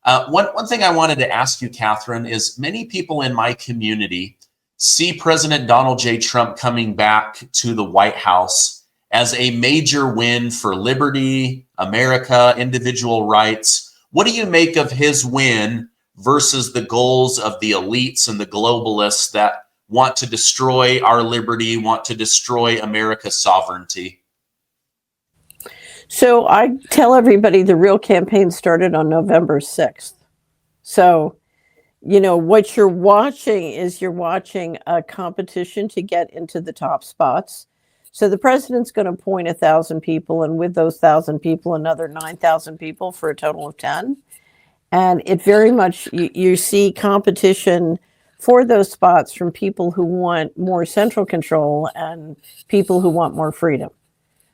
One thing I wanted to ask you, Catherine, is many people in my community see President Donald J. Trump coming back to the White House as a major win for liberty, America, individual rights. What do you make of his win versus the goals of the elites and the globalists that want to destroy our liberty, want to destroy America's sovereignty? So I tell everybody the real campaign started on November 6th. So, you know, what you're watching is you're watching a competition to get into the top spots. So the president's going to appoint 1,000 people, and with those 1,000 people, another 9,000 people for a total of 10. And it very much, you see competition for those spots from people who want more central control and people who want more freedom.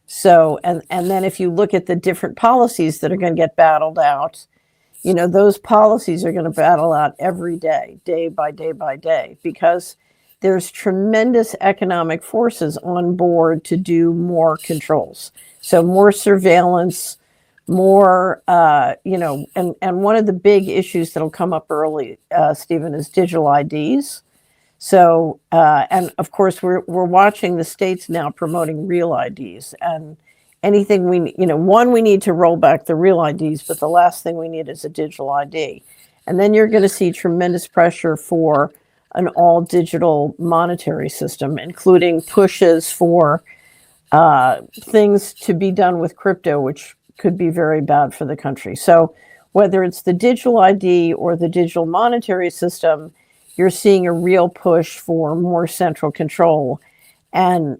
So, and then if you look at the different policies that are going to get battled out, you know, those policies are going to battle out every day, day by day by day, because there's tremendous economic forces on board to do more controls. So more surveillance, more, you know, and one of the big issues that'll come up early, Stephen, is digital IDs. So, and of course, we're watching the states now promoting real IDs, and anything we need to roll back the real IDs, but the last thing we need is a digital ID. And then you're going to see tremendous pressure for an all digital monetary system, including pushes for things to be done with crypto, which could be very bad for the country. So whether it's the digital ID or the digital monetary system, you're seeing a real push for more central control. And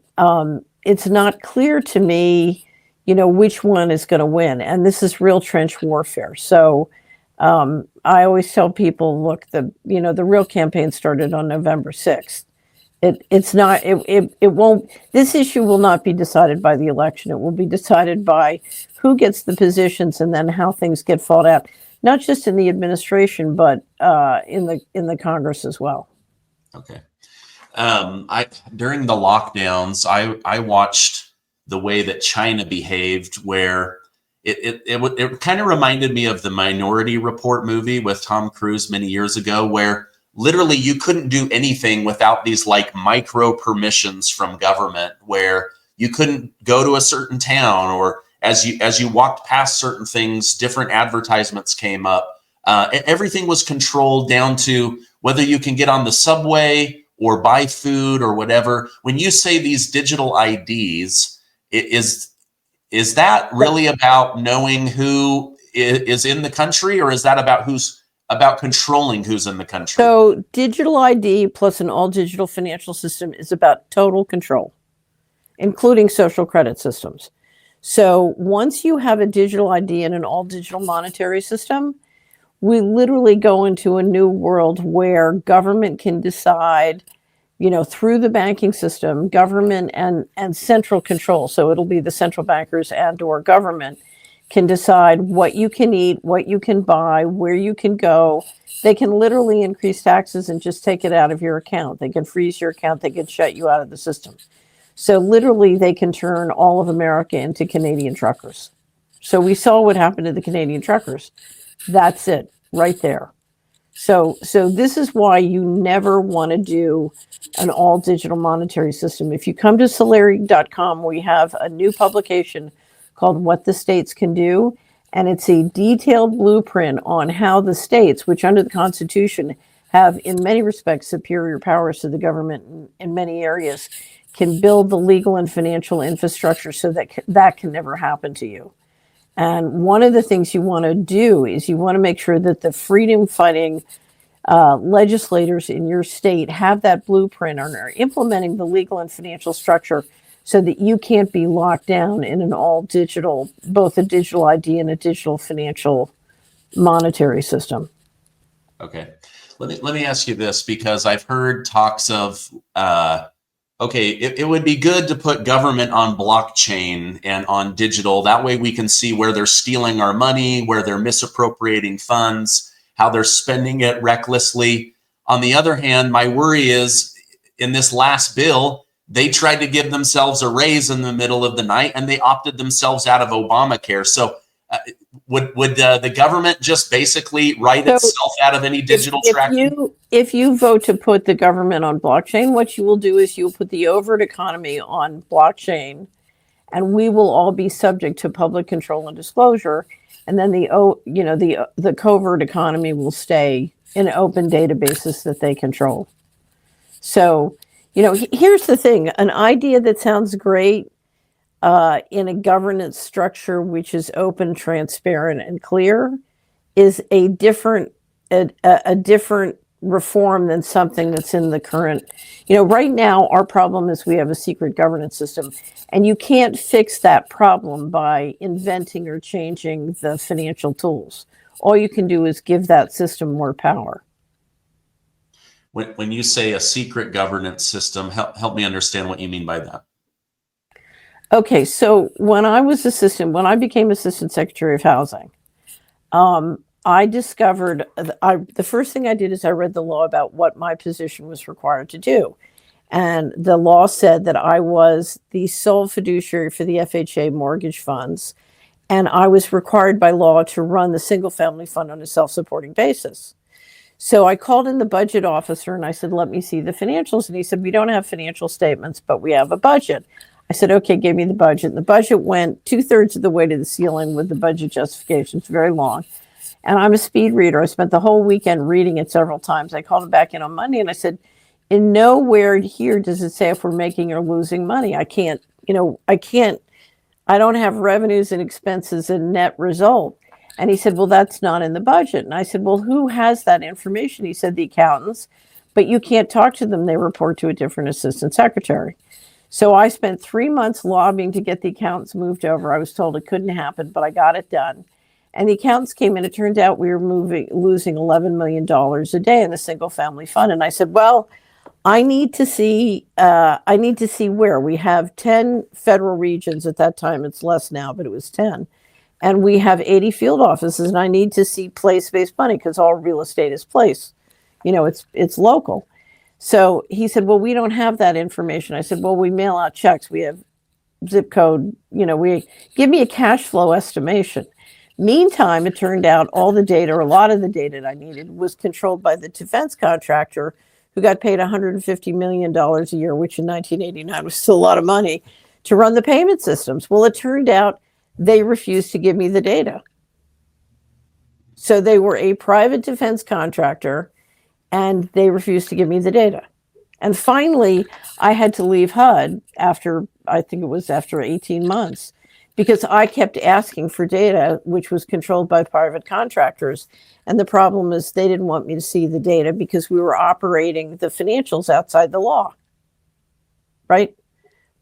it's not clear to me, you know, which one is going to win. And this is real trench warfare. So I always tell people, look, the real campaign started on November 6th. This issue will not be decided by the election. It will be decided by who gets the positions and then how things get fought out, not just in the administration, but in the Congress as well. Okay. During the lockdowns, I watched the way that China behaved, where it kind of reminded me of the Minority Report movie with Tom Cruise many years ago, where literally you couldn't do anything without these like micro permissions from government, where you couldn't go to a certain town, or as you walked past certain things, different advertisements came up. Everything was controlled down to whether you can get on the subway or buy food or whatever. When you say these digital IDs, is that really about knowing who is in the country, or is that about controlling who's in the country? So digital ID plus an all digital financial system is about total control, including social credit systems. So once you have a digital ID and an all digital monetary system, we literally go into a new world where government can decide, you know, through the banking system, government and central control. So it'll be the central bankers and or government can decide what you can eat, what you can buy, where you can go. They can literally increase taxes and just take it out of your account. They can freeze your account. They can shut you out of the system. So literally they can turn all of America into Canadian truckers. So we saw what happened to the Canadian truckers. That's it right there. So this is why you never want to do an all digital monetary system. If you come to Solari.com, we have a new publication called What the States Can Do. And it's a detailed blueprint on how the states, which under the Constitution have in many respects superior powers to the government in many areas, can build the legal and financial infrastructure so that can never happen to you. And one of the things you want to do is you want to make sure that the freedom fighting legislators in your state have that blueprint and are implementing the legal and financial structure so that you can't be locked down in an all digital, both a digital ID and a digital financial monetary system. Okay. Let me ask you this, because I've heard talks of, it would be good to put government on blockchain and on digital. That way we can see where they're stealing our money, where they're misappropriating funds, how they're spending it recklessly. On the other hand, my worry is in this last bill, they tried to give themselves a raise in the middle of the night and they opted themselves out of Obamacare. So Would the government just basically write itself out of any digital tracking? If you vote to put the government on blockchain, what you will do is you'll put the overt economy on blockchain, and we will all be subject to public control and disclosure. And then the covert economy will stay in open databases that they control. So, here's the thing: an idea that sounds great in a governance structure which is open, transparent, and clear is a different reform than something that's in the current. Right now our problem is we have a secret governance system, and you can't fix that problem by inventing or changing the financial tools. All you can do is give that system more power. When you say a secret governance system, help me understand what you mean by that. Okay, so when I became Assistant Secretary of Housing, I discovered, the first thing I did is I read the law about what my position was required to do. And the law said that I was the sole fiduciary for the FHA mortgage funds, and I was required by law to run the single family fund on a self-supporting basis. So I called in the budget officer and I said, let me see the financials. And he said, we don't have financial statements, but we have a budget. I said, okay, give me the budget. And the budget went 2/3 of the way to the ceiling with the budget justification. It's very long. And I'm a speed reader. I spent the whole weekend reading it several times. I called him back in on Monday and I said, in nowhere here does it say if we're making or losing money. I don't have revenues and expenses and net result. And he said, well, that's not in the budget. And I said, well, who has that information? He said, the accountants, but you can't talk to them. They report to a different assistant secretary. So I spent 3 months lobbying to get the accountants moved over. I was told it couldn't happen, but I got it done. And the accountants came in. It turned out we were losing $11 million a day in the single family fund. And I said, well, I need to see where. We have 10 federal regions at that time. It's less now, but it was 10. And we have 80 field offices, and I need to see place-based money because all real estate is place. It's local. So he said, well, we don't have that information. I said, well, we mail out checks. We have zip code. We give me a cash flow estimation. Meantime, it turned out all the data, or a lot of the data that I needed, was controlled by the defense contractor who got paid $150 million a year, which in 1989 was still a lot of money, to run the payment systems. Well, it turned out they refused to give me the data. So they were a private defense contractor, and they refused to give me the data. And finally, I had to leave HUD after 18 months, because I kept asking for data, which was controlled by private contractors. And the problem is they didn't want me to see the data because we were operating the financials outside the law, right?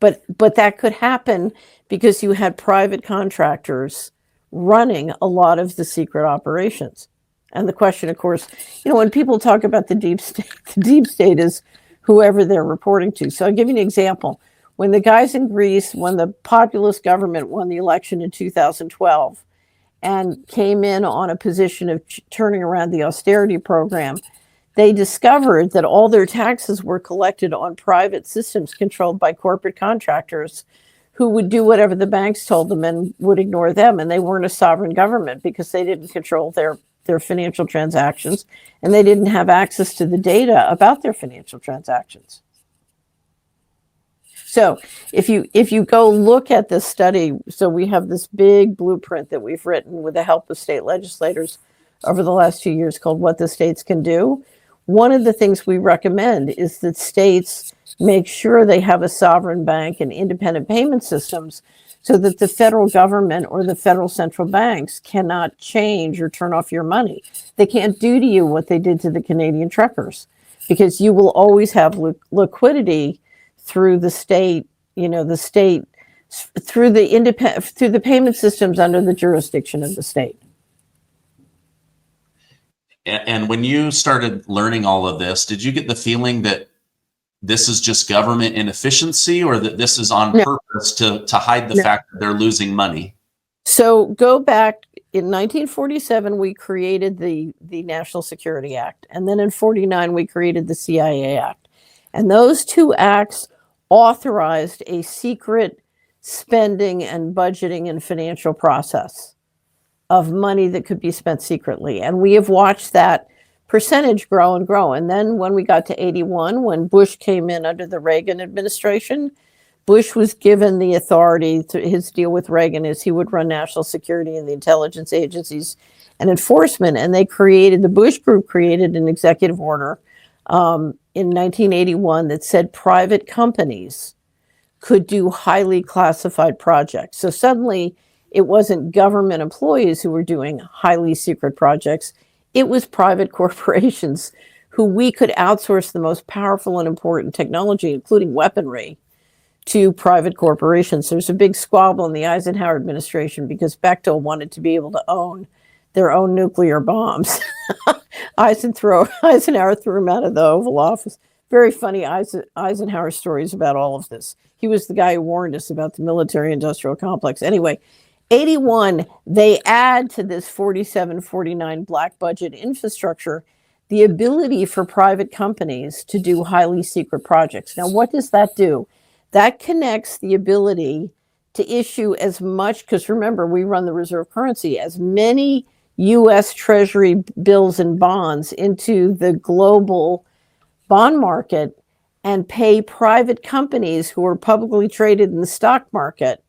But that could happen because you had private contractors running a lot of the secret operations. And the question, of course, when people talk about the deep state is whoever they're reporting to. So I'll give you an example. When the guys in Greece, when the populist government won the election in 2012 and came in on a position of turning around the austerity program, they discovered that all their taxes were collected on private systems controlled by corporate contractors who would do whatever the banks told them and would ignore them. And they weren't a sovereign government because they didn't control their financial transactions, and they didn't have access to the data about their financial transactions. So if you go look at this study, so we have this big blueprint that we've written with the help of state legislators over the last 2 years called What the States Can Do. One of the things we recommend is that states make sure they have a sovereign bank and independent payment systems so that the federal government or the federal central banks cannot change or turn off your money. They can't do to you what they did to the Canadian truckers, because you will always have liquidity through the state, through the payment systems under the jurisdiction of the state. And when you started learning all of this, did you get the feeling that this is just government inefficiency, or that this is on purpose to hide the fact that they're losing money? So go back in 1947, we created the National Security Act. And then in 49, we created the CIA Act. And those two acts authorized a secret spending and budgeting and financial process. of money that could be spent secretly. And we have watched that percentage grow and grow. And then when we got to 81, when Bush came in under the Reagan administration, Bush was given the authority to his deal with Reagan is he would run national security and the intelligence agencies and enforcement. And the Bush group created an executive order in 1981 that said private companies could do highly classified projects. So suddenly it wasn't government employees who were doing highly secret projects. It was private corporations who we could outsource the most powerful and important technology, including weaponry, to private corporations. There's a big squabble in the Eisenhower administration because Bechtel wanted to be able to own their own nuclear bombs. Eisenhower threw him out of the Oval Office. Very funny Eisenhower stories about all of this. He was the guy who warned us about the military-industrial complex. Anyway, 81, they add to this 47-49 black budget infrastructure the ability for private companies to do highly secret projects. Now, what does that do? That connects the ability to issue as much, because remember, we run the reserve currency, as many U.S. Treasury bills and bonds into the global bond market and pay private companies who are publicly traded in the stock market,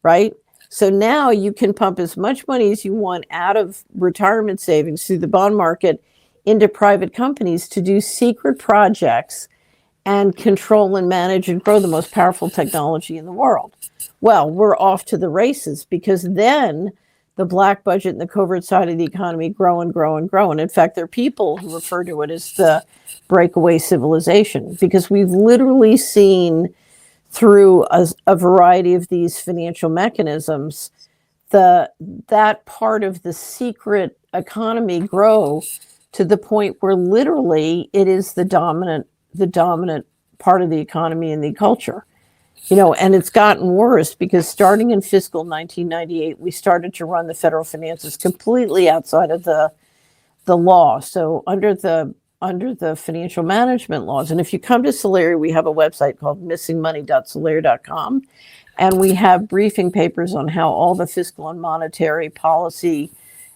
right? So now you can pump as much money as you want out of retirement savings through the bond market into private companies to do secret projects and control and manage and grow the most powerful technology in the world. Well, we're off to the races because then the black budget and the covert side of the economy grow and grow and grow. And in fact, there are people who refer to it as the breakaway civilization because we've literally seen through a variety of these financial mechanisms that part of the secret economy grow to the point where literally it is the dominant part of the economy and the culture. And it's gotten worse because starting in fiscal 1998, we started to run the federal finances completely outside of the law. So under the financial management laws, and if you come to Solari, we have a website called missingmoney.solari.com, and we have briefing papers on how all the fiscal and monetary policy,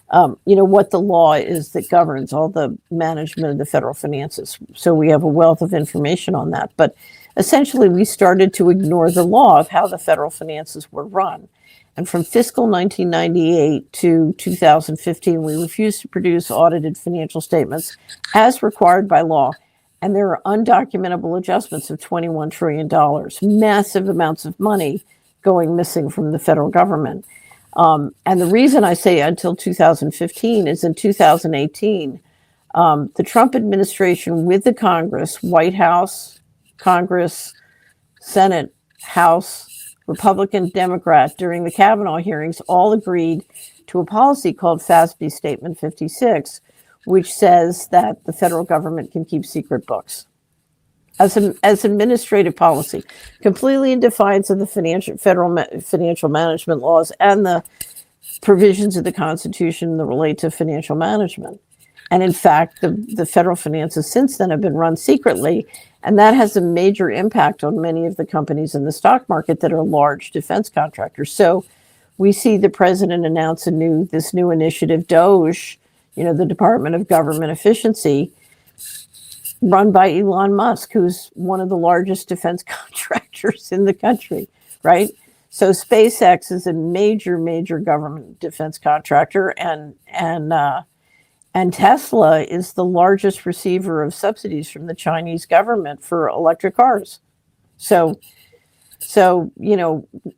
what the law is that governs all the management of the federal finances. So we have a wealth of information on that. But essentially, we started to ignore the law of how the federal finances were run. And from fiscal 1998 to 2015, we refused to produce audited financial statements as required by law. And there are undocumentable adjustments of $21 trillion, massive amounts of money going missing from the federal government. And the reason I say until 2015 is in 2018, the Trump administration with the Congress, White House, Congress, Senate, House, Republican, Democrat, during the Kavanaugh hearings, all agreed to a policy called FASB Statement 56, which says that the federal government can keep secret books as administrative policy, completely in defiance of the federal financial management laws and the provisions of the Constitution that relate to financial management. And in fact, the federal finances since then have been run secretly, and that has a major impact on many of the companies in the stock market that are large defense contractors. So we see the president announce this new initiative, DOGE, the Department of Government Efficiency, run by Elon Musk, who's one of the largest defense contractors in the country, right? So SpaceX is a major, major government defense contractor, and Tesla is the largest receiver of subsidies from the Chinese government for electric cars. So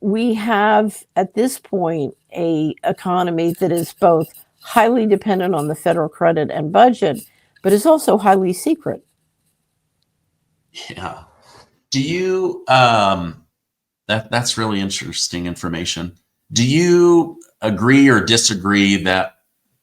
we have at this point a economy that is both highly dependent on the federal credit and budget, but is also highly secret. Yeah. Do you, that's really interesting information. Do you agree or disagree that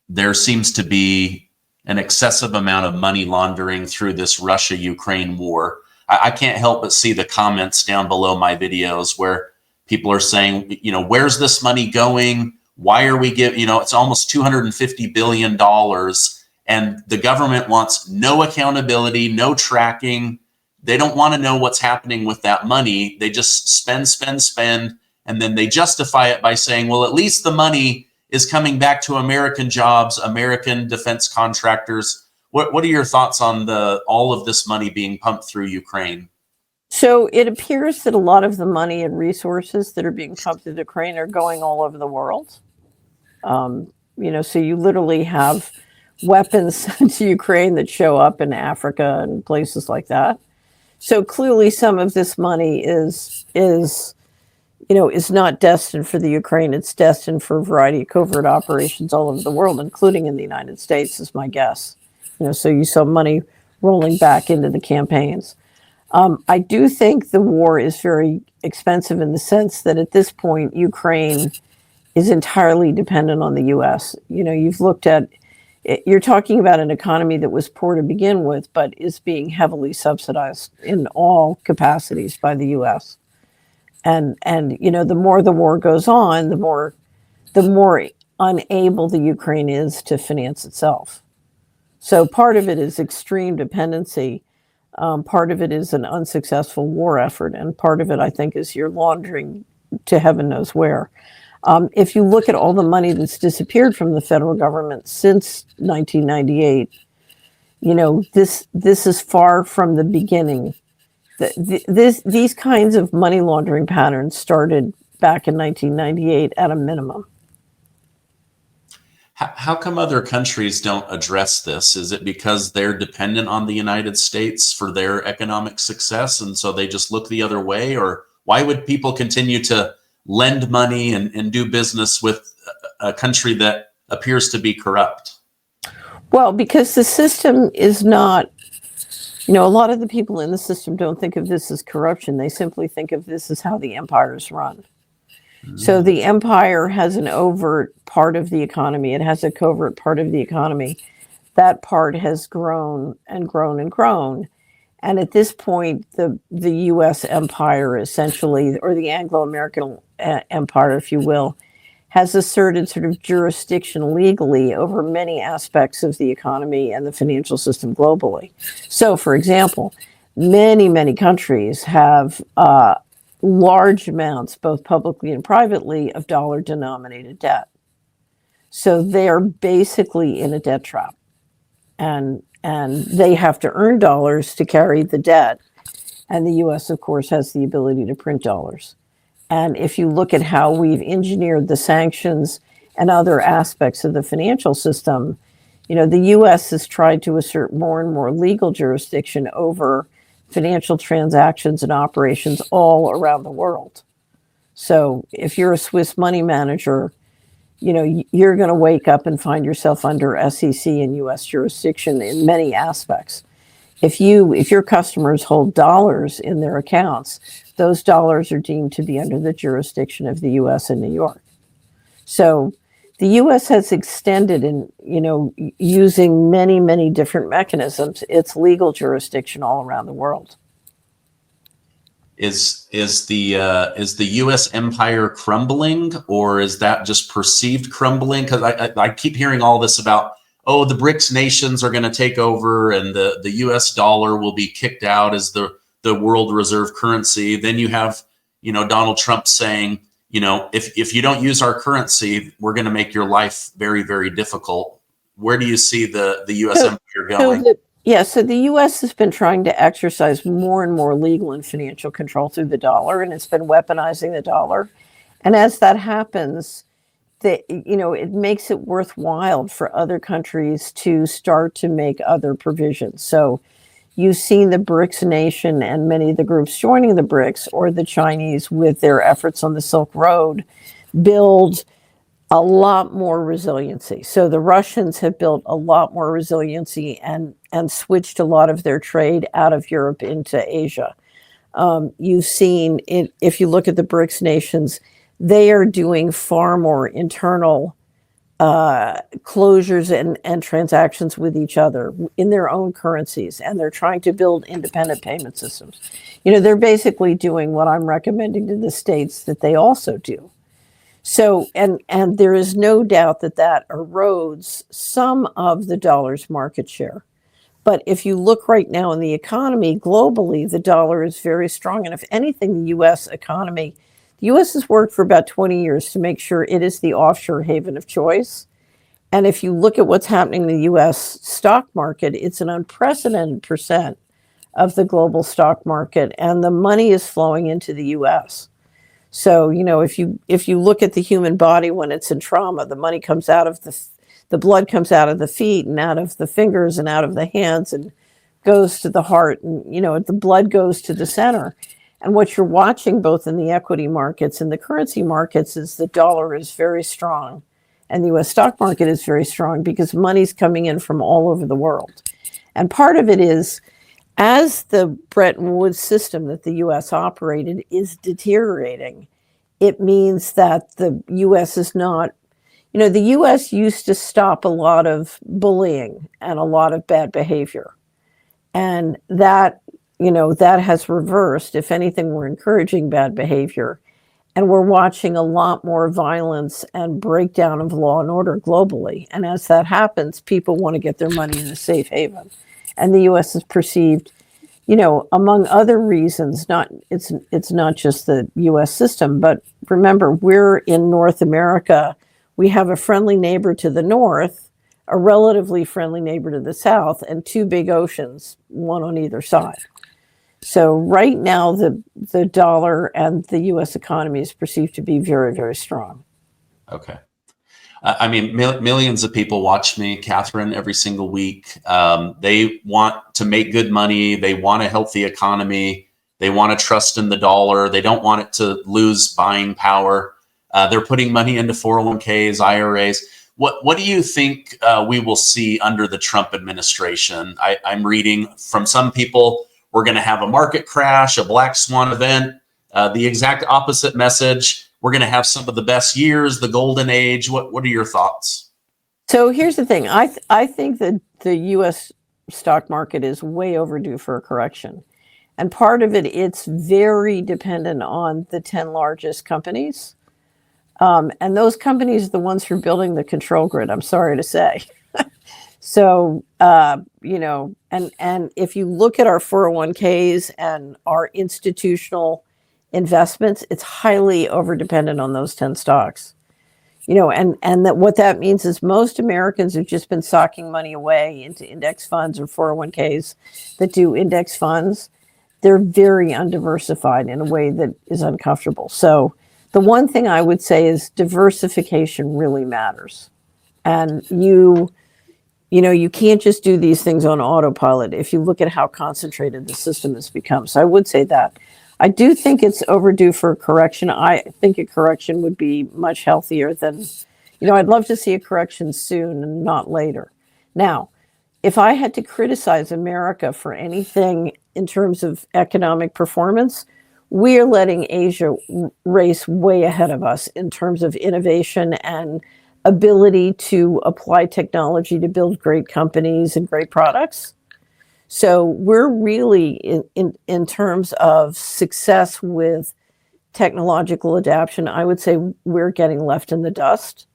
there seems to be an excessive amount of money laundering through this Russia-Ukraine war? I can't help but see the comments down below my videos where people are saying, where's this money going? Why are we giving, it's almost $250 billion and the government wants no accountability, no tracking. They don't want to know what's happening with that money. They just spend, and then they justify it by saying, well, at least the money is coming back to American jobs, American defense contractors. What are your thoughts on all of this money being pumped through Ukraine? So it appears that a lot of the money and resources that are being pumped into Ukraine are going all over the world. So you literally have weapons sent to Ukraine that show up in Africa and places like that. So clearly some of this money is not destined for the Ukraine. It's destined for a variety of covert operations all over the world, including in the United States, is my guess. So you saw money rolling back into the campaigns. I do think the war is very expensive in the sense that at this point, Ukraine is entirely dependent on the U.S. You've looked at, you're talking about an economy that was poor to begin with, but is being heavily subsidized in all capacities by the U.S. And the more the war goes on, the more unable the Ukraine is to finance itself. So part of it is extreme dependency. Part of it is an unsuccessful war effort, and part of it, I think, is your laundering to heaven knows where. If you look at all the money that's disappeared from the federal government since 1998, this is far from the beginning. These kinds of money laundering patterns started back in 1998 at a minimum. How come other countries don't address this? Is it because they're dependent on the United States for their economic success, and so they just look the other way? Or why would people continue to lend money and do business with a country that appears to be corrupt? Well, because the system is not, a lot of the people in the system don't think of this as corruption. They simply think of this as how the empires run. So the empire has an overt part of the economy. It has a covert part of the economy. That part has grown and grown and grown. And at this point, the U.S. empire essentially, or the Anglo-American empire, if you will, has asserted sort of jurisdiction legally over many aspects of the economy and the financial system globally. So, for example, many, many countries have large amounts, both publicly and privately, of dollar-denominated debt. So they are basically in a debt trap. And they have to earn dollars to carry the debt. And the U.S., of course, has the ability to print dollars. And if you look at how we've engineered the sanctions and other aspects of the financial system, the U.S. has tried to assert more and more legal jurisdiction over financial transactions and operations all around the world. So if you're a Swiss money manager, you're going to wake up and find yourself under SEC and U.S. jurisdiction in many aspects. If your customers hold dollars in their accounts, those dollars are deemed to be under the jurisdiction of the U.S. and New York. So the U.S. has extended in, using many, many different mechanisms, its legal jurisdiction all around the world. Is the U.S. empire crumbling, or is that just perceived crumbling? Because I keep hearing all this about, the BRICS nations are going to take over, and the U.S. dollar will be kicked out as the world reserve currency. Then you have, Donald Trump saying, if you don't use our currency, we're going to make your life very, very difficult. Where do you see the U.S. empire going? So the U.S. has been trying to exercise more and more legal and financial control through the dollar, and it's been weaponizing the dollar. And as that happens, it makes it worthwhile for other countries to start to make other provisions. So you've seen the BRICS nation and many of the groups joining the BRICS, or the Chinese with their efforts on the Silk Road, build a lot more resiliency. So the Russians have built a lot more resiliency and switched a lot of their trade out of Europe into Asia. You've seen it, if you look at the BRICS nations, they are doing far more internal closures and transactions with each other in their own currencies, and they're trying to build independent payment systems. They're basically doing what I'm recommending to the states that they also do. So, and there is no doubt that erodes some of the dollar's market share. But if you look right now in the economy globally, the dollar is very strong. And if anything, the U.S. economy The U.S. has worked for about 20 years to make sure it is the offshore haven of choice. And if you look at what's happening in the U.S. stock market, it's an unprecedented percent of the global stock market, and the money is flowing into the U.S. So, if you look at the human body when it's in trauma, the money comes out of the blood comes out of the feet and out of the fingers and out of the hands and goes to the heart, and the blood goes to the center. And what you're watching both in the equity markets and the currency markets is the dollar is very strong. And the U.S. stock market is very strong because money's coming in from all over the world. And part of it is, as the Bretton Woods system that the U.S. operated is deteriorating, it means that the U.S. is not, the U.S. used to stop a lot of bullying and a lot of bad behavior. And that has reversed. If anything, we're encouraging bad behavior. And we're watching a lot more violence and breakdown of law and order globally. And as that happens, people want to get their money in a safe haven. And the U.S. is perceived, among other reasons, it's not just the U.S. system, but remember, we're in North America. We have a friendly neighbor to the north, a relatively friendly neighbor to the south, and two big oceans, one on either side. So right now, the dollar and the U.S. economy is perceived to be very, very strong. Okay. I mean, millions of people watch me, Catherine, every single week. They want to make good money. They want a healthy economy. They want to trust in the dollar. They don't want it to lose buying power. They're putting money into 401ks, IRAs. What do you think we will see under the Trump administration? I'm reading from some people, we're going to have a market crash, a black swan event, the exact opposite message. We're going to have some of the best years, the golden age. What are your thoughts? So here's the thing. I think that the U.S. stock market is way overdue for a correction. And part of it, it's very dependent on the 10 largest companies. And those companies are the ones who are building the control grid, I'm sorry to say. So, and if you look at our 401ks and our institutional investments, it's highly overdependent on those 10 stocks. And that what that means is most Americans have just been socking money away into index funds or 401ks that do index funds. They're very undiversified in a way that is uncomfortable. So the one thing I would say is diversification really matters. And you can't just do these things on autopilot if you look at how concentrated the system has become. So I would say that. I do think it's overdue for a correction. I think a correction would be much healthier than, I'd love to see a correction soon and not later. Now, if I had to criticize America for anything in terms of economic performance, we are letting Asia race way ahead of us in terms of innovation and ability to apply technology to build great companies and great products. So we're really, in terms of success with technological adaptation, I would say we're getting left in the dust,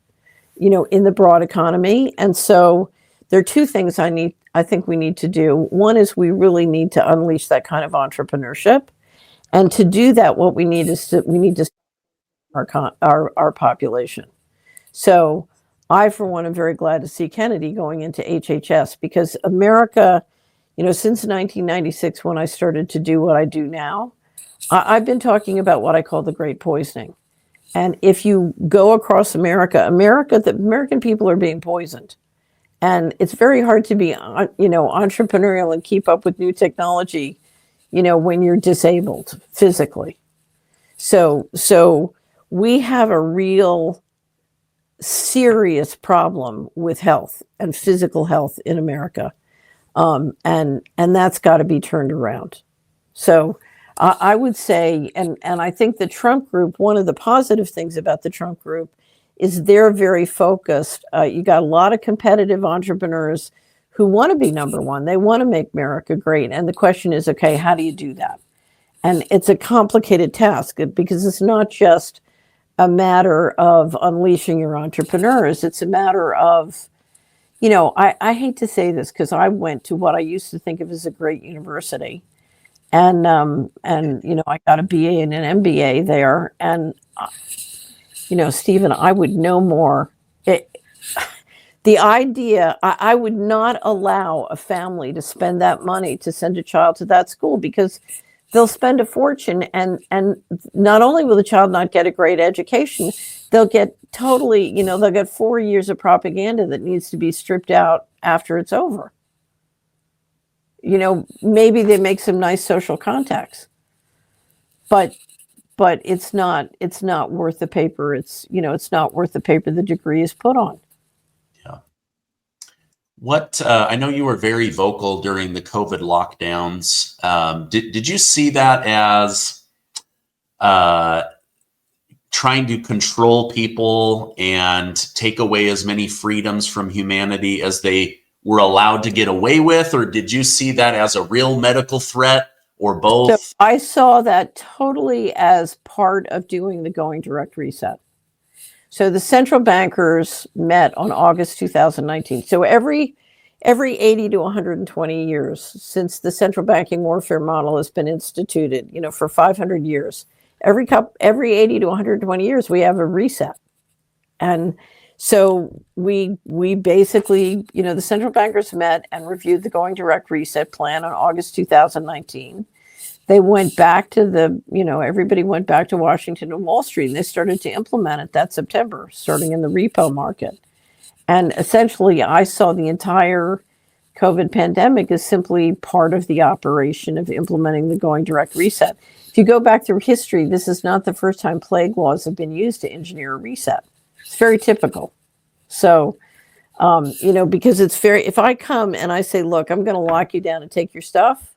in the broad economy. And so there are two things I think we need to do. One is we really need to unleash that kind of entrepreneurship. And to do that, what we need is our population. So I, for one, am very glad to see Kennedy going into HHS, because America, since 1996, when I started to do what I do now, I've been talking about what I call the great poisoning. And if you go across America, the American people are being poisoned. And it's very hard to be, entrepreneurial and keep up with new technology, when you're disabled physically. So we have a real serious problem with health and physical health in America. And that's got to be turned around. So I would say, and I think the Trump group, one of the positive things about the Trump group is they're very focused. You got a lot of competitive entrepreneurs who want to be number one. They want to make America great. And the question is, okay, how do you do that? And it's a complicated task because it's not just a matter of unleashing your entrepreneurs. It's a matter of, I hate to say this because I went to what I used to think of as a great university. And you know, I got a BA and an MBA there, and you know, Stephen, I would know more. The idea, I would not allow a family to spend that money to send a child to that school, because they'll spend a fortune, and not only will the child not get a great education, they'll get totally, you know, they'll get 4 years of propaganda that needs to be stripped out after it's over. You know, maybe they make some nice social contacts, but it's not worth the paper. It's, you know, it's not worth the paper the degree is put on. Yeah. What I know you were very vocal during the COVID lockdowns. Did you see that as trying to control people and take away as many freedoms from humanity as they were allowed to get away with, or did you see that as a real medical threat, or both? So I saw that totally as part of doing the going direct reset. So the central bankers met on August 2019. So every 80 to 120 years since the central banking warfare model has been instituted, you know, for 500 years, every 80 to 120 years, we have a reset. And so we basically, you know, the central bankers met and reviewed the going direct reset plan on August 2019. They went back to the, you know, everybody went back to Washington and Wall Street, and they started to implement it that September, starting in the repo market. And essentially, I saw the entire COVID pandemic as simply part of the operation of implementing the going direct reset. If you go back through history, this is not the first time plague laws have been used to engineer a reset. It's very typical. So, you know, because it's very, if I come and I say, look, I'm going to lock you down and take your stuff,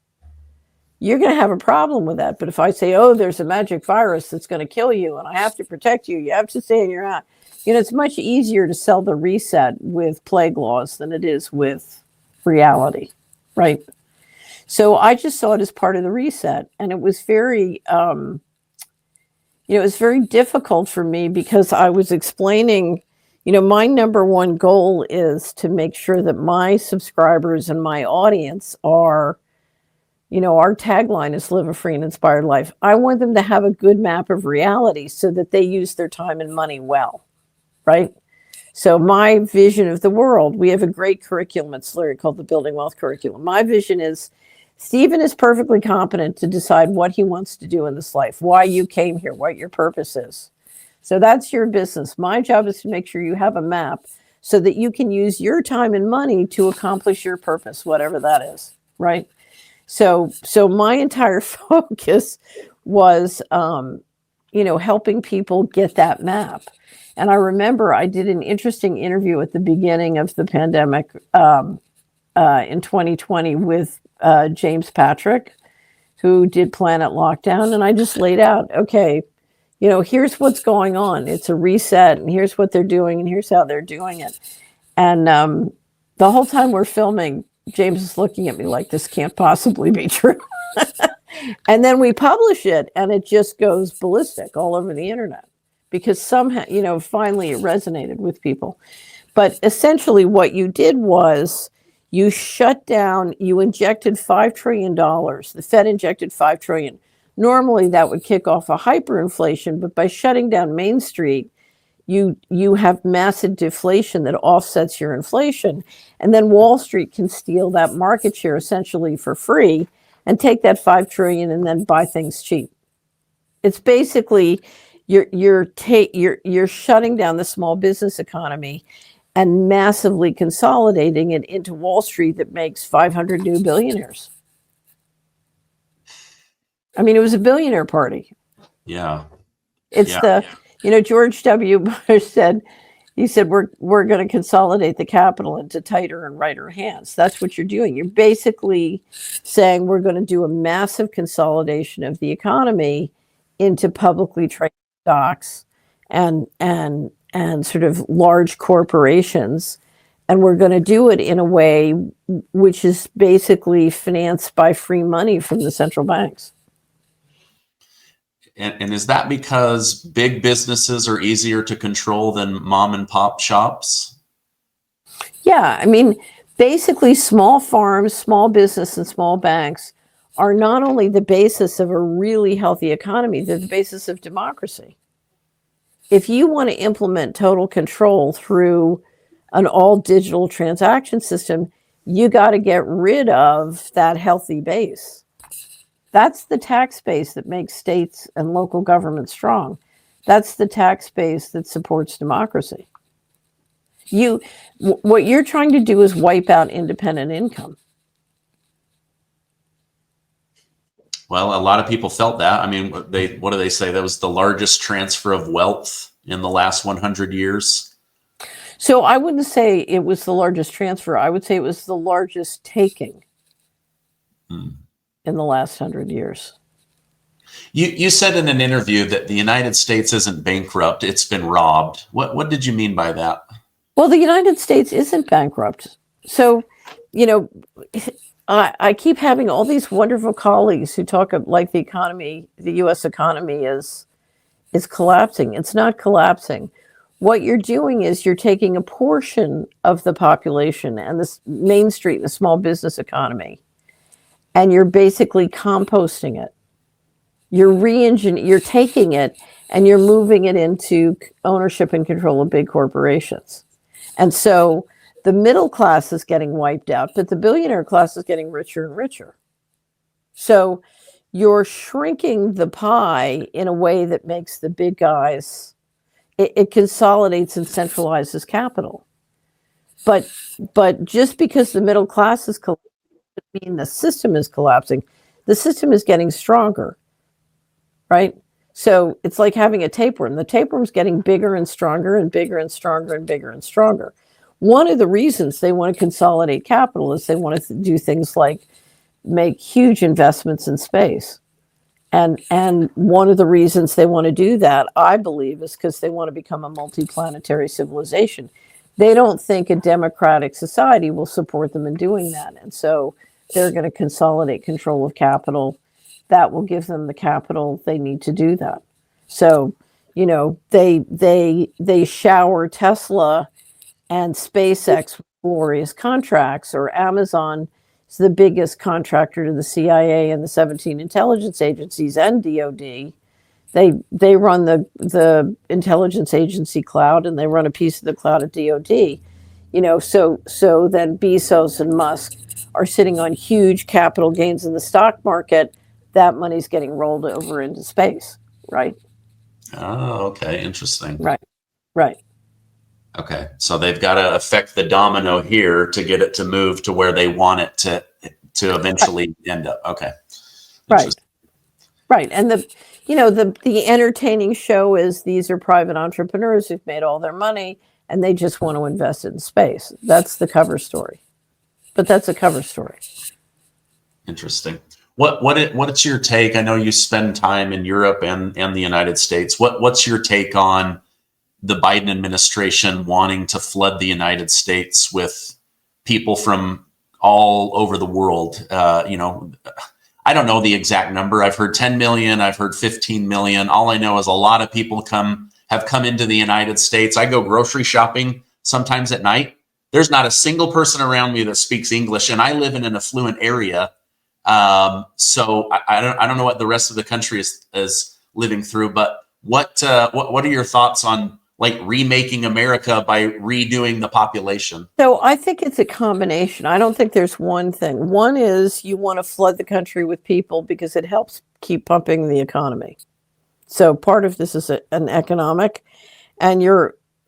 you're going to have a problem with that. But if I say, oh, there's a magic virus that's going to kill you and I have to protect you, you have to stay in your house. You know, it's much easier to sell the reset with plague laws than it is with reality, right? So I just saw it as part of the reset. And it was very, you know, it was very difficult for me because I was explaining, you know, my number one goal is to make sure that my subscribers and my audience are, you know, our tagline is live a free and inspired life. I want them to have a good map of reality so that they use their time and money well, right? So my vision of the world, we have a great curriculum at Solari called the Building Wealth Curriculum. My vision is Stephen is perfectly competent to decide what he wants to do in this life, why you came here, what your purpose is. So that's your business. My job is to make sure you have a map so that you can use your time and money to accomplish your purpose, whatever that is, right? So my entire focus was, you know, helping people get that map. And I remember I did an interesting interview at the beginning of the pandemic in 2020 with James Patrick, who did Planet Lockdown. And I just laid out, okay, you know, here's what's going on. It's a reset, and here's what they're doing, and here's how they're doing it. And the whole time we're filming, James is looking at me like, this can't possibly be true. And then we publish it, and it just goes ballistic all over the internet because somehow, you know, finally it resonated with people. But essentially what you did was you shut down, you injected $5 trillion. The Fed injected $5 trillion. Normally that would kick off a hyperinflation, but by shutting down Main Street, you have massive deflation that offsets your inflation. And then Wall Street can steal that market share essentially for free and take that $5 trillion and then buy things cheap. It's basically you're shutting down the small business economy and massively consolidating it into Wall Street that makes 500 new billionaires. I mean, it was a billionaire party. Yeah. It's you know, George W. Bush said, he said, we're going to consolidate the capital into tighter and righter hands. That's what you're doing. You're basically saying we're going to do a massive consolidation of the economy into publicly traded stocks and sort of large corporations. And we're going to do it in a way which is basically financed by free money from the central banks. And is that because big businesses are easier to control than mom and pop shops? Yeah, I mean, basically small farms, small business, and small banks are not only the basis of a really healthy economy, they're the basis of democracy. If you want to implement total control through an all digital transaction system, you got to get rid of that healthy base. That's the tax base that makes states and local governments strong. That's the tax base that supports democracy. What you're trying to do is wipe out independent income. Well, a lot of people felt that. I mean, what do they say? That was the largest transfer of wealth in the last 100 years. So I wouldn't say it was the largest transfer. I would say it was the largest taking in the last 100 years. You said in an interview that the United States isn't bankrupt, it's been robbed. What did you mean by that? Well, the United States isn't bankrupt. So, I keep having all these wonderful colleagues who talk like the economy, the U.S. economy is collapsing. It's not collapsing. What you're doing is you're taking a portion of the population and this Main Street, the small business economy, and you're basically composting it. You're taking it and you're moving it into ownership and control of big corporations. And so the middle class is getting wiped out, but the billionaire class is getting richer and richer. So you're shrinking the pie in a way that makes the big guys, it consolidates and centralizes capital. But just because the middle class is collapsing doesn't mean the system is collapsing. The system is getting stronger, right? So it's like having a tapeworm. The tapeworm's getting bigger and stronger and bigger and stronger and bigger and stronger. One of the reasons they want to consolidate capital is they want to do things like make huge investments in space. And one of the reasons they want to do that, I believe, is because they want to become a multi-planetary civilization. They don't think a democratic society will support them in doing that. And so they're going to consolidate control of capital. That will give them the capital they need to do that. So, they shower Tesla and SpaceX with glorious contracts, or Amazon is the biggest contractor to the CIA and the 17 intelligence agencies and DOD. They run the intelligence agency cloud, and they run a piece of the cloud at DOD. So then Bezos and Musk are sitting on huge capital gains in the stock market. That money's getting rolled over into space, right? Oh, okay. Interesting. Right. Okay. So they've got to affect the domino here to get it to move to where they want it to eventually end up. Okay. Right. And the entertaining show is these are private entrepreneurs who've made all their money and they just want to invest in space. That's the cover story. But that's a cover story. Interesting. What's your take? I know you spend time in Europe and the United States. What's your take on the Biden administration wanting to flood the United States with people from all over the world? I don't know the exact number. I've heard 10 million. I've heard 15 million. All I know is a lot of people have come into the United States. I go grocery shopping sometimes at night. There's not a single person around me that speaks English, and I live in an affluent area. So I don't know what the rest of the country is living through, but what are your thoughts on like remaking America by redoing the population? So I think it's a combination. I don't think there's one thing. One is you want to flood the country with people because it helps keep pumping the economy. So part of this is an economic, and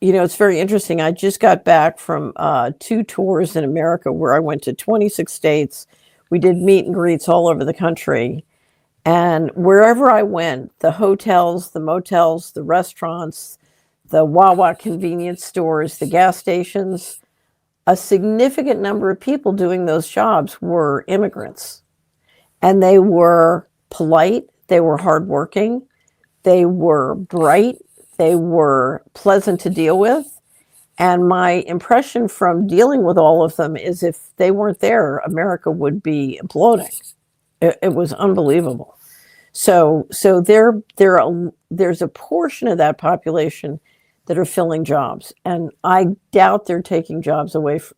it's very interesting. I just got back from 2 tours in America where I went to 26 states. We did meet and greets all over the country. And wherever I went, the hotels, the motels, the restaurants, the Wawa convenience stores, the gas stations, a significant number of people doing those jobs were immigrants. And they were polite, they were hardworking, they were bright, they were pleasant to deal with. And my impression from dealing with all of them is if they weren't there, America would be imploding. It was unbelievable. So there's a portion of that population that are filling jobs, and I doubt they're taking jobs away from,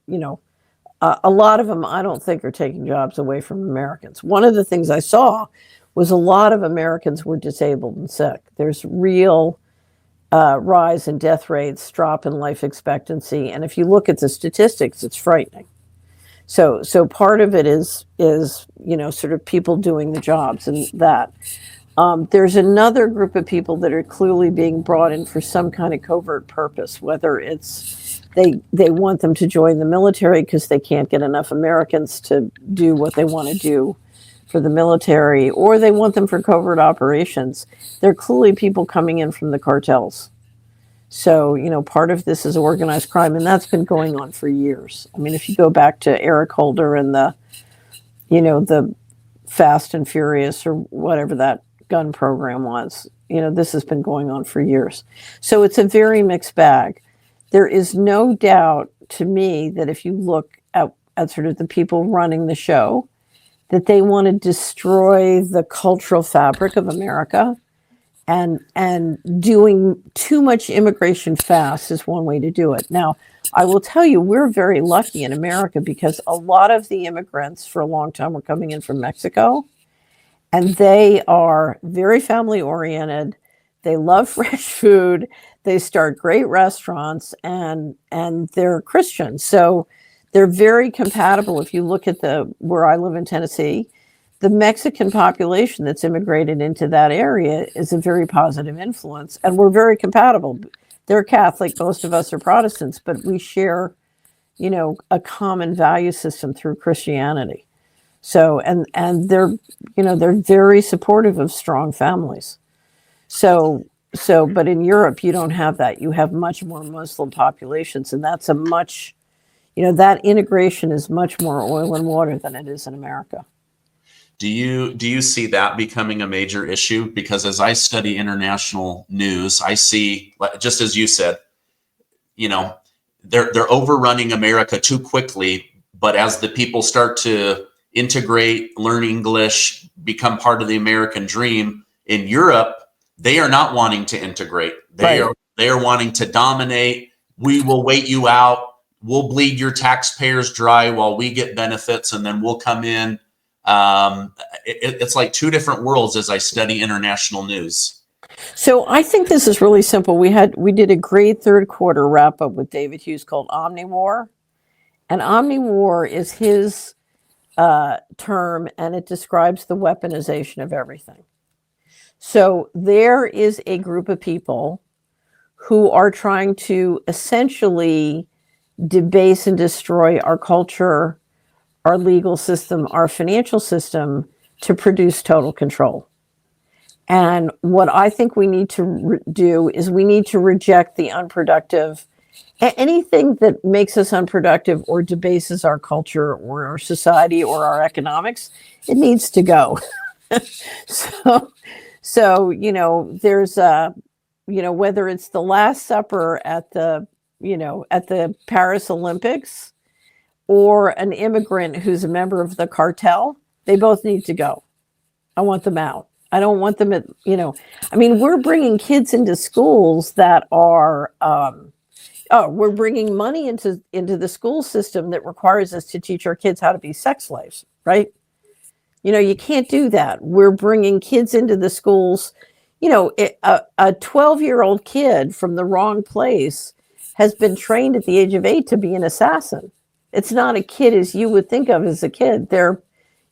a lot of them, I don't think, are taking jobs away from Americans. One of the things I saw was a lot of Americans were disabled and sick. There's real rise in death rates, drop in life expectancy, and if you look at the statistics, it's frightening. So part of it is sort of people doing the jobs and that. There's another group of people that are clearly being brought in for some kind of covert purpose, whether it's they want them to join the military because they can't get enough Americans to do what they want to do for the military, or they want them for covert operations. There are clearly people coming in from the cartels. So, part of this is organized crime, and that's been going on for years. I mean, if you go back to Eric Holder and the Fast and Furious or whatever that gun program was, this has been going on for years. So it's a very mixed bag. There is no doubt to me that if you look at sort of the people running the show, that they want to destroy the cultural fabric of America, and doing too much immigration fast is one way to do it. Now, I will tell you, we're very lucky in America because a lot of the immigrants for a long time were coming in from Mexico, and they are very family oriented. They love fresh food. They start great restaurants, and they're Christian. So they're very compatible. If you look at where I live in Tennessee, the Mexican population that's immigrated into that area is a very positive influence, and we're very compatible. They're Catholic, most of us are Protestants, but we share, a common value system through Christianity. So, and they're very supportive of strong families. So, but in Europe, you don't have that. You have much more Muslim populations, and that's that integration is much more oil and water than it is in America. Do you see that becoming a major issue? Because as I study international news, I see, just as you said, they're overrunning America too quickly. But as the people start to integrate, learn English, become part of the American dream in Europe, they are not wanting to integrate. They are wanting to dominate. We will wait you out. We'll bleed your taxpayers dry while we get benefits, and then we'll come in. It's like two different worlds as I study international news. So I think this is really simple. We did a great third quarter wrap up with David Hughes called Omniwar, and Omniwar is his term, and it describes the weaponization of everything. So there is a group of people who are trying to essentially debase and destroy our culture, our legal system, our financial system to produce total control. And what I think we need to do is we need to reject the unproductive, anything that makes us unproductive or debases our culture or our society or our economics, it needs to go. So, there's whether it's the Last Supper at the Paris Olympics, or an immigrant who's a member of the cartel, they both need to go. I want them out. I don't want them at, we're bringing kids into schools that are, we're bringing money into the school system that requires us to teach our kids how to be sex slaves, right? You can't do that. We're bringing kids into the schools. A 12-year-old kid from the wrong place has been trained at the age of 8 to be an assassin. It's not a kid as you would think of as a kid. They're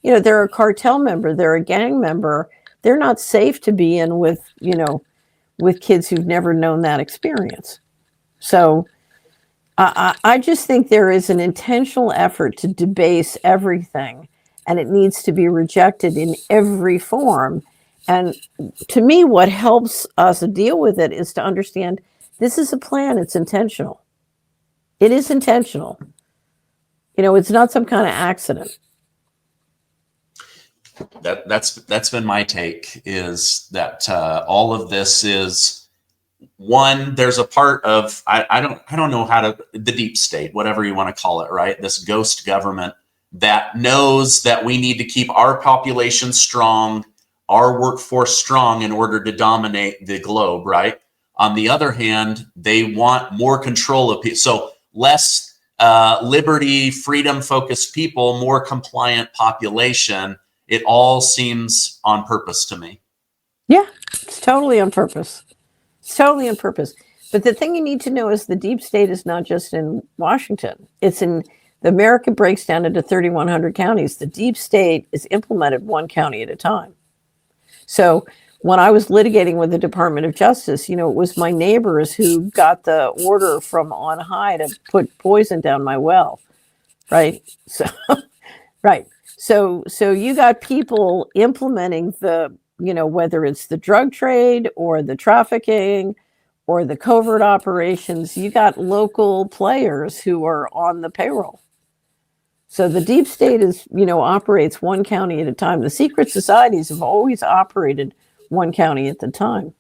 a cartel member. They're a gang member. They're not safe to be in with kids who've never known that experience. So I just think there is an intentional effort to debase everything, and it needs to be rejected in every form. And to me, what helps us deal with it is to understand this is a plan. It's intentional. It is intentional. It's not some kind of accident. That's been my take, is that all of this is one. There's a part of I don't know how to, the deep state, whatever you want to call it, right? This ghost government that knows that we need to keep our population strong, our workforce strong in order to dominate the globe, right? On the other hand, they want more control of people. So less liberty, freedom-focused people, more compliant population. It all seems on purpose to me. Yeah, it's totally on purpose. It's totally on purpose. But the thing you need to know is the deep state is not just in Washington. It's in America breaks down into 3,100 counties. The deep state is implemented one county at a time. So when I was litigating with the Department of Justice, it was my neighbors who got the order from on high to put poison down my well, right? So, right. So you got people implementing the, whether it's the drug trade or the trafficking or the covert operations, you got local players who are on the payroll. So the deep state is, operates one county at a time. The secret societies have always operated one county at the time.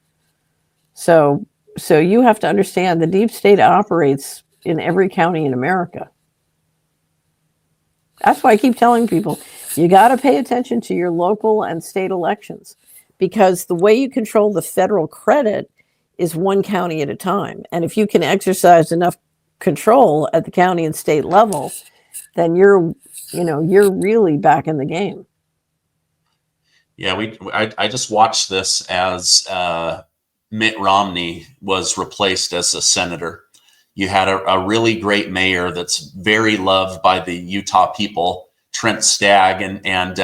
So you have to understand the deep state operates in every county in America. That's why I keep telling people, you got to pay attention to your local and state elections, because the way you control the federal credit is one county at a time. And if you can exercise enough control at the county and state level, then you're really back in the game. Yeah, I just watched this as Mitt Romney was replaced as a senator. You had a really great mayor that's very loved by the Utah people, Trent Stagg, and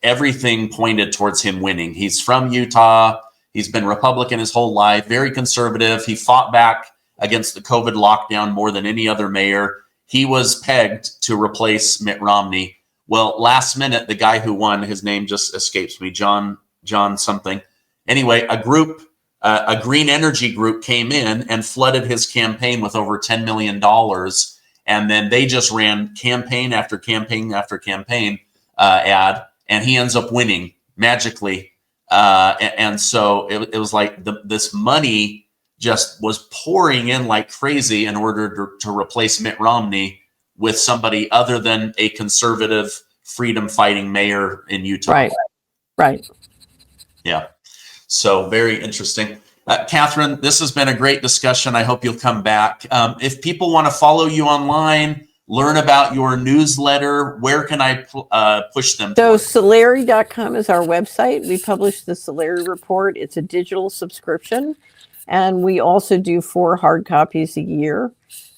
everything pointed towards him winning. He's from Utah. He's been Republican his whole life, very conservative. He fought back against the COVID lockdown more than any other mayor. He was pegged to replace Mitt Romney. Well, last minute, the guy who won, his name just escapes me, John something. Anyway, a green energy group came in and flooded his campaign with over $10 million. And then they just ran campaign after campaign after campaign ad, and he ends up winning magically. And so it was like this money just was pouring in like crazy in order to replace Mitt Romney with somebody other than a conservative, freedom-fighting mayor in Utah. Right. Yeah. So very interesting. Catherine, this has been a great discussion. I hope you'll come back. If people want to follow you online, learn about your newsletter, where can I push them? So Solari.com is our website. We publish the Solari report. It's a digital subscription. And we also do 4 hard copies a year.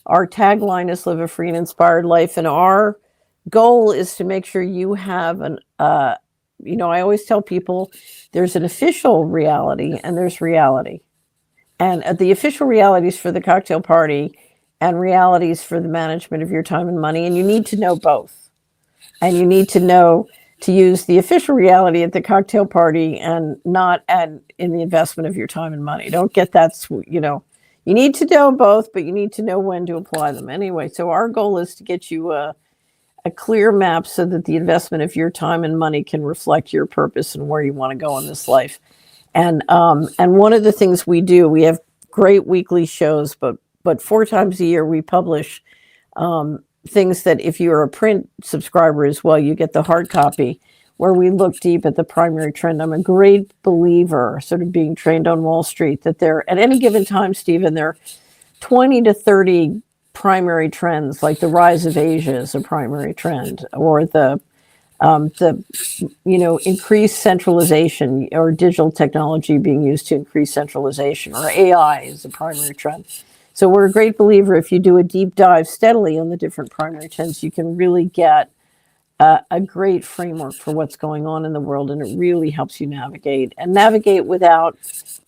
Our tagline is live a free and inspired life. And our goal is to make sure you have I always tell people there's an official reality and there's reality. And the official realities for the cocktail party and realities for the management of your time and money. And you need to know both. And you need to know to use the official reality at the cocktail party and not in the investment of your time and money. Don't get that, you need to know both, but you need to know when to apply them. Anyway, so our goal is to get you a clear map so that the investment of your time and money can reflect your purpose and where you want to go in this life. And one of the things we do, we have great weekly shows, but 4 times a year we publish things that if you're a print subscriber as well, you get the hard copy where we look deep at the primary trend. I'm a great believer, sort of being trained on Wall Street, that there at any given time, Stephen, there are 20 to 30 primary trends, like the rise of Asia is a primary trend, or the increased centralization or digital technology being used to increase centralization, or AI is a primary trend. So we're a great believer, if you do a deep dive steadily on the different primary trends, you can really get a great framework for what's going on in the world, and it really helps you navigate without,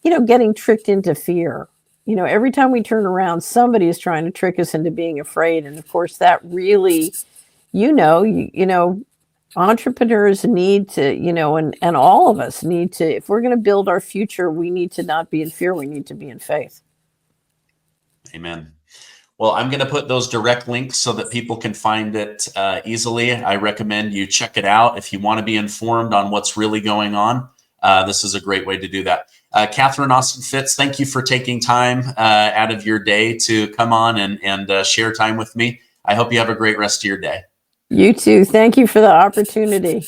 getting tricked into fear. Every time we turn around, somebody is trying to trick us into being afraid. And of course, that really, entrepreneurs need to, and all of us need to, if we're going to build our future, we need to not be in fear. We need to be in faith. Amen. Well, I'm going to put those direct links so that people can find it easily. I recommend you check it out if you want to be informed on what's really going on. This is a great way to do that. Catherine Austin Fitts, thank you for taking time out of your day to come on and share time with me. I hope you have a great rest of your day. You too. Thank you for the opportunity.